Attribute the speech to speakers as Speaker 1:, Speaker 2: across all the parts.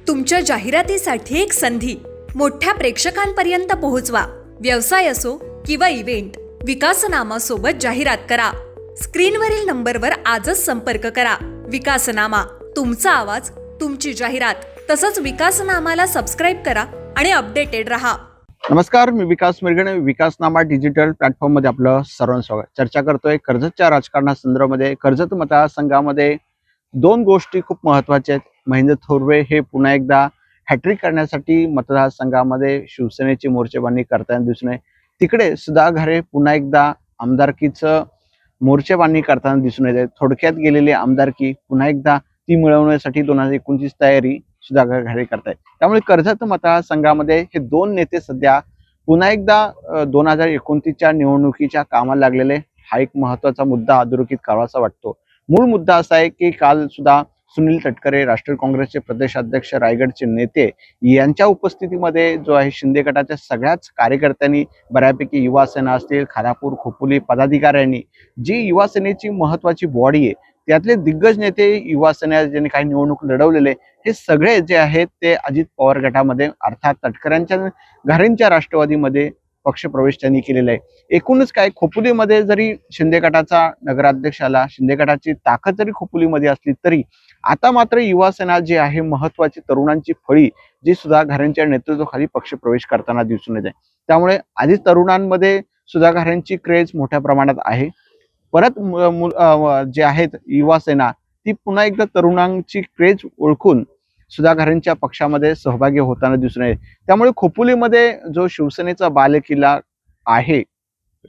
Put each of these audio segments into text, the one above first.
Speaker 1: तुमच्या जाहिरातीसाठी एक संधी मोठ्या प्रेक्षकांपर्यंत पोहोचवा. व्यवसाय असो किंवा इव्हेंट, विकासनामा सोबत जाहिरात करा. स्क्रीनवरील नंबरवर आजच संपर्क करा. विकासनामा, तुमचा आवाज, तुमची जाहिरात. तसंच विकासनामाला सबस्क्राईब करा आणि अपडेटेड रहा.
Speaker 2: नमस्कार, मी विकास मिरगणे. विकासनामा डिजिटल प्लॅटफॉर्म मध्ये आपलं सर्वांचं स्वागत. चर्चा करतोय कर्जतच्या राजकारणासंदर्भामध्ये. कर्जत मतदारसंघामध्ये दोन गोष्टी खूप महत्त्वाच्या आहेत. महेंद्र थोरवे हे पुन्हा एकदा हॅट्रिक करण्यासाठी मतदारसंघामध्ये शिवसेनेची मोर्चेबांधणी करताना दिसून येते. तिकडे सुधा घारे पुन्हा एकदा आमदारकीचं मोर्चेबांधणी करताना दिसून येते. थोडक्यात गेलेली आमदारकी पुन्हा एकदा ती मिळवण्यासाठी 2029 तयारी सुधा घारे करतायत. त्यामुळे कर्जत मतदारसंघामध्ये हे दोन नेते सध्या पुन्हा एकदा 2029च्या निवडणुकीच्या कामाला लागलेले. हा एक महत्त्वाचा मुद्दा अधोरेखित करावासा वाटतो. मूळ मुद्दा असा आहे की काल सुद्धा सुनील तटकरे, राष्ट्रीय काँग्रेसचे प्रदेशाध्यक्ष, रायगडचे नेते यांच्या उपस्थितीमध्ये जो आहे शिंदे गटाच्या सगळ्याच कार्यकर्त्यांनी, बऱ्यापैकी युवा सेना असतील, खानापूर खोपोली पदाधिकाऱ्यांनी, जी युवा सेनेची महत्त्वाची बॉडी आहे त्यातले दिग्गज नेते, युवा सेना ज्यांनी काही निवडणूक लढवलेले, हे सगळे जे आहेत ते अजित पवार गटामध्ये अर्थात तटकऱ्यांच्या घरांच्या राष्ट्रवादीमध्ये पक्षप्रवेश त्यांनी केलेला आहे. एकूणच काय, खोपोलीमध्ये जरी शिंदे गटाचा नगराध्यक्ष आला, शिंदे गटाची ताकद जरी खोपोलीमध्ये असली तरी आता मात्र युवा सेना जी आहे महत्त्वाची तरुणांची फळी, जी सुधा घारेंच्या नेतृत्वाखाली पक्षप्रवेश करताना दिसून येते. त्यामुळे आधी तरुणांमध्ये सुधा घारेंची क्रेज मोठ्या प्रमाणात आहे. परत जे आहेत युवा सेना, ती पुन्हा एकदा तरुणांची क्रेज ओळखून सुधा घारेंच्या पक्षामध्ये सहभागी होताना दिसून येते. त्यामुळे खोपोलीमध्ये जो शिवसेनेचा बालेकिल्ला आहे,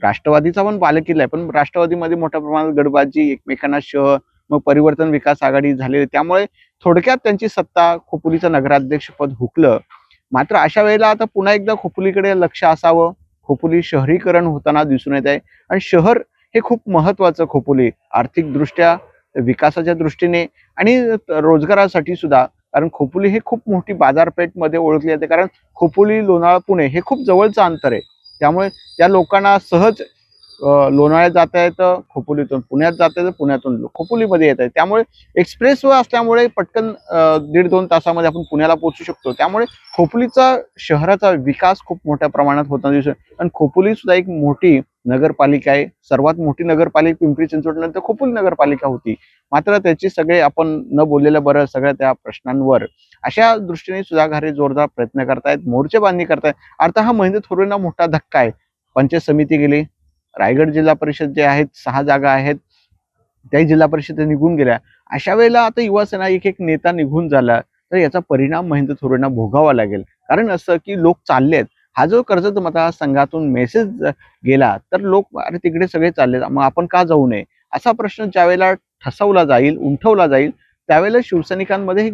Speaker 2: राष्ट्रवादीचा पण बालेकिल्ला आहे, पण राष्ट्रवादीमध्ये मोठ्या प्रमाणात गडबाजी, एकमेकांना शह, मग परिवर्तन विकास आघाडी झालेली. त्यामुळे थोडक्यात त्यांची सत्ता खोपोलीचं नगराध्यक्षपद हुकलं. मात्र अशा वेळेला आता पुन्हा एकदा खोपोलीकडे लक्ष असावं. खोपोली शहरीकरण होताना दिसून येत आहे आणि शहर हे खूप महत्वाचं खोपोली आर्थिकदृष्ट्या, विकासाच्या दृष्टीने आणि रोजगारासाठी सुद्धा. कारण खोपोली हे खूप मोठी बाजारपेठमध्ये ओळखली जाते. कारण खोपोली, लोणावळा, पुणे हे खूप जवळचं अंतर आहे. त्यामुळे त्या लोकांना सहज लोणावळ्यात जाता येतं, खोपोलीतून पुण्यात जाता येतं, पुण्यातून खोपोलीमध्ये येत आहे. त्यामुळे एक्सप्रेस वे असल्यामुळे पटकन 1.5-2 तासामध्ये आपण पुण्याला पोहोचू शकतो. त्यामुळे खोपोलीचा शहराचा विकास खूप मोठ्या प्रमाणात होताना दिसतो. आणि खोपोली सुद्धा एक मोठी नगरपालिका आहे. सर्वात मोठी नगरपालिका पिंपरी चिंचवड नंतर खोपोली नगरपालिका होती. मात्र त्याची सगळे आपण न बोललेलं बरं, सगळ्या त्या प्रश्नांवर अशा दृष्टीने सुधा घारे जोरदार प्रयत्न करतायत, मोर्चेबांधणी करतायत. अर्थात हा महेंद्र थोरवेंना मोठा धक्का आहे. पंचायत समिती गेली, रायगड जिल्हा परिषद जे आहेत 6 जागा आहेत त्याही जिल्हा परिषद निघून गेल्या. अशा वेळेला आता युवा सेना एक नेता निघून झाला तर याचा परिणाम महेंद्र थोरवेंना भोगावा लागेल. कारण असं की लोक चाललेत, हा जो कर्जत मतदारसंघातून मेसेज गेला तर लोक अरे तिकडे सगळे चाललेत, मग आपण का जाऊ नये, असा प्रश्न ज्यावेळेला ठसवला जाईल, उमटवला जाईल, त्यावेळेला शिवसैनिकांमध्ये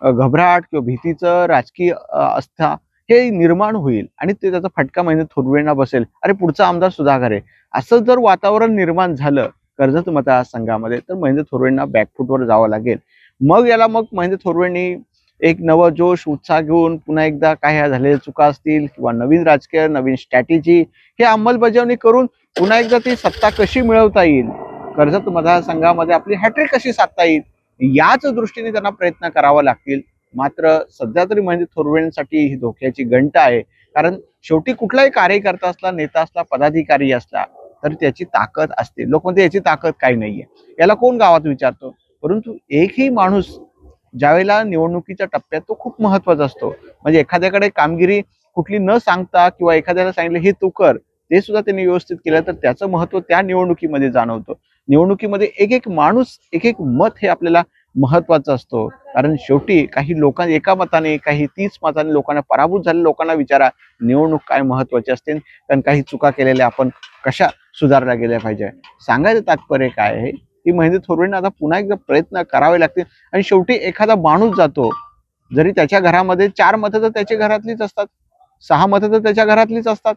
Speaker 2: घबराट किंवा भीतीचं राजकीय आस्था हे निर्माण होईल आणि त्याचा फटका महेंद्र थोरवेंना बसेल. अरे पुढचा आमदार सुधा घारे, असं जर वातावरण निर्माण झालं कर्जत मतदारसंघामध्ये तर महेंद्र थोरवेंना बॅकफुटवर जावं लागेल. मग महेंद्र थोरवेंनी एक नवं जोश, उत्साह घेऊन पुन्हा एकदा काय झालेल्या चुका असतील किंवा नवीन राजकीय, नवीन स्ट्रॅटेजी हे अंमलबजावणी करून पुन्हा एकदा ती सत्ता कशी मिळवता येईल, कर्जत मतदारसंघामध्ये आपली हॅट्रिक कशी साधता येईल, याच दृष्टीने त्यांना प्रयत्न करावा लागतील. मात्र सध्या तरी महेंद्र थोरवेंसाठी ही धोक्याची घंटा आहे. कारण शेवटी कुठलाही कार्यकर्ता असला, नेता असला, पदाधिकारी असला तर त्याची ताकद असते. लोक म्हणते याची ताकद काही नाहीये, याला कोण गावात विचारतो. परंतु एकही माणूस ज्यावेळेला निवडणुकीच्या टप्प्यात तो खूप महत्वाचा असतो. म्हणजे एखाद्याकडे कामगिरी कुठली न सांगता किंवा एखाद्याला सांगितलं हे तू कर, ते सुद्धा त्यांनी व्यवस्थित केलं तर त्याचं महत्व त्या निवडणुकीमध्ये जाणवतं. निवडणुकीमध्ये एक माणूस, एक मत हे आपल्याला महत्वाचं असतो. कारण शेवटी काही लोकांना एका मताने, काही 30 मताने लोकांना पराभूत झालेल्या लोकांना विचारा निवडणूक काय महत्वाची असते, कारण काही चुका केलेल्या आपण कशा सुधारल्या गेल्या पाहिजे. सांगायचं तात्पर्य काय आहे की महेंद्र थोरवेंना आता पुन्हा एकदा प्रयत्न करावे लागतील. आणि शेवटी एखादा माणूस जातो, जरी त्याच्या घरामध्ये 4 मतं तर त्याच्या घरातलीच असतात, 6 मतं तर त्याच्या घरातलीच असतात,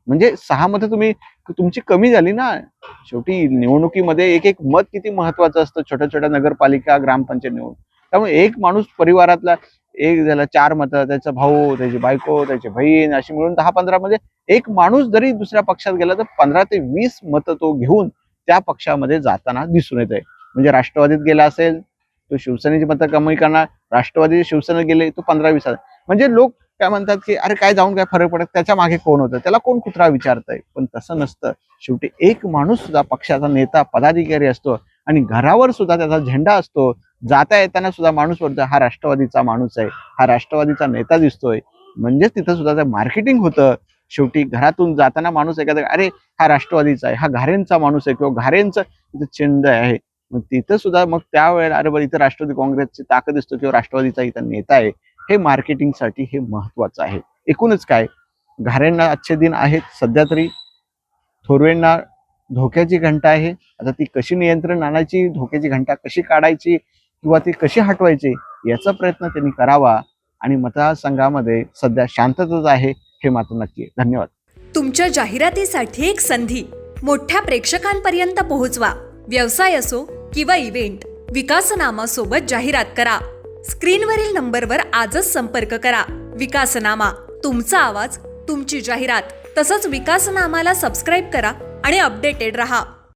Speaker 2: म्हणजे 6 मतं तुमची कमी झाली ना. शेवटी निवडणुकीमध्ये एक मत किती महत्वाचं असतं, छोट्या छोट्या नगरपालिका, ग्रामपंचायत निवडणूक. त्यामुळे एक माणूस परिवारातला, एक झाला 4 मतं, त्याचा भाऊ, त्याची बायको, त्याची बहीण, अशी मिळून 10-15 म्हणजे एक माणूस जरी दुसऱ्या पक्षात गेला तर 15 ते 20 मतं तो घेऊन त्या पक्षामध्ये जाताना दिसून येत आहे. म्हणजे राष्ट्रवादीत गेला असेल तो शिवसेनेची मतं कमी करणार, राष्ट्रवादी शिवसेना गेले तो 15-20 म्हणजे लोक काय म्हणतात की अरे काय जाऊन काय फरक पडत, त्याच्या मागे कोण होतं, त्याला कोण कुत्रा विचारतंय. पण तसं नसतं. शेवटी एक माणूस सुद्धा पक्षाचा नेता पदाधिकारी असतो आणि घरावर सुद्धा त्याचा झेंडा असतो. जाता येताना सुद्धा माणूस बोलतो हा राष्ट्रवादीचा माणूस आहे, हा राष्ट्रवादीचा नेता दिसतोय. म्हणजे तिथं सुद्धा ते मार्केटिंग होतं. शेवटी घरातून जाताना माणूस एखादा अरे हा राष्ट्रवादीचा आहे, हा घारेंचा माणूस आहे किंवा घारेंचं तिथं चिन्ह आहे. मग तिथं सुद्धा मग त्यावेळेला अरे इथं राष्ट्रवादी काँग्रेसची ताकद दिसतो किंवा राष्ट्रवादीचा इथं नेता आहे. हे मार्केटिंगसाठी हे महत्वाचं आहे. एकूणच काय, घारेंना आजचे दिन आहेत सध्या तरी, थोरवेंना धोक्याची घंटा आहे. आता ती कशी नियंत्रण आणायची, धोक्याची घंटा कशी काढायची किंवा ती कशी हटवायची याचा प्रयत्न त्यांनी करावा. आणि मतदारसंघामध्ये सध्या शांतताच आहे हे मात्र नक्की आहे. धन्यवाद.
Speaker 1: तुमच्या जाहिरातीसाठी एक संधी मोठ्या प्रेक्षकांपर्यंत पोहोचवा. व्यवसाय असो किंवा इव्हेंट, विकासनामासोबत जाहिरात करा. स्क्रीनवरील नंबरवर आजच संपर्क करा. विकासनामा, तुमचा आवाज, तुमची जाहिरात. तसंच विकासनामाला सबस्क्राईब करा आणि अपडेटेड रहा.